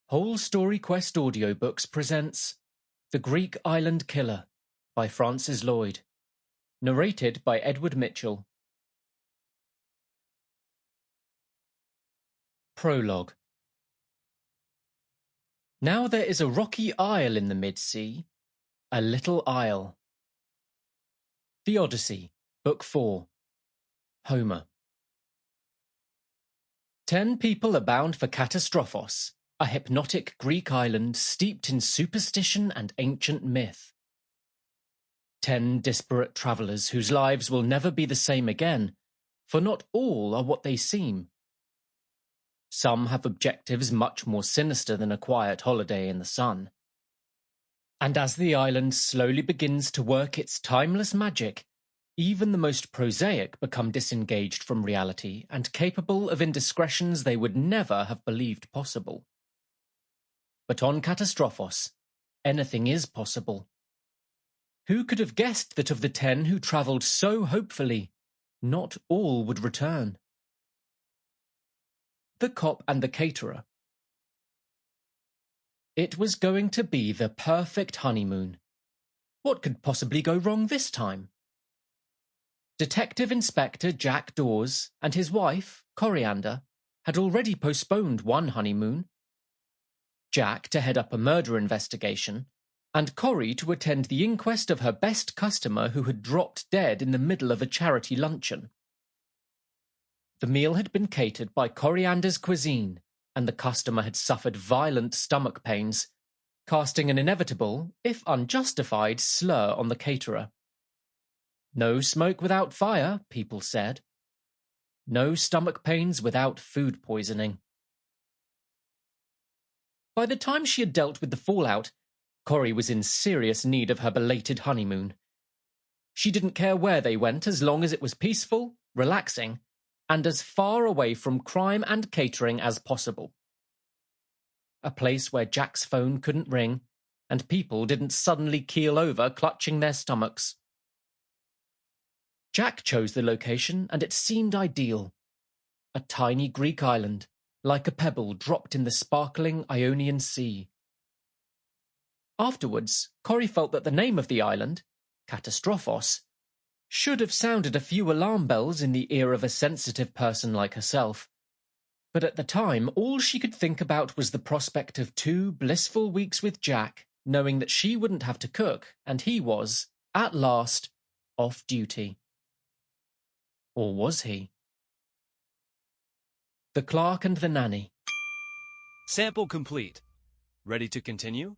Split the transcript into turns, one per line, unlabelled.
Whole Story Quest Audiobooks presents The Greek Island Killer by Francis Lloyd. Narrated by Edward Mitchell. Prologue. Now there is a rocky isle in the mid-sea, a little isle. The Odyssey, Book 4. Homer. 10 people are bound for Katastrophos, a hypnotic Greek island steeped in superstition and ancient myth. 10 disparate travellers whose lives will never be the same again, for not all are what they seem. Some have objectives much more sinister than a quiet holiday in the sun. And as the island slowly begins to work its timeless magic, even the most prosaic become disengaged from reality and capable of indiscretions they would never have believed possible. But on Katastrophos, anything is possible. Who could have guessed that of the 10 who travelled so hopefully, not all would return? The Cop and the Caterer. It was going to be the perfect honeymoon. What could possibly go wrong this time? Detective Inspector Jack Dawes and his wife, Corrie, had already postponed one honeymoon. Jack to head up a murder investigation, and Corrie to attend the inquest of her best customer who had dropped dead in the middle of a charity luncheon. The meal had been catered by Coriander's Cuisine, and the customer had suffered violent stomach pains, casting an inevitable, if unjustified, slur on the caterer. No smoke without fire, people said. No stomach pains without food poisoning. By the time she had dealt with the fallout, Corrie was in serious need of her belated honeymoon. She didn't care where they went as long as it was peaceful, relaxing, and as far away from crime and catering as possible. A place where Jack's phone couldn't ring, and people didn't suddenly keel over clutching their stomachs. Jack chose the location, and it seemed ideal. A tiny Greek island, like a pebble dropped in the sparkling Ionian Sea. Afterwards, Corrie felt that the name of the island, Katastrophos, should have sounded a few alarm bells in the ear of a sensitive person like herself. But at the time, all she could think about was the prospect of 2 blissful weeks with Jack, knowing that she wouldn't have to cook, and he was, at last, off duty. Or was he? The Clerk and the Nanny.
Sample complete. Ready to continue?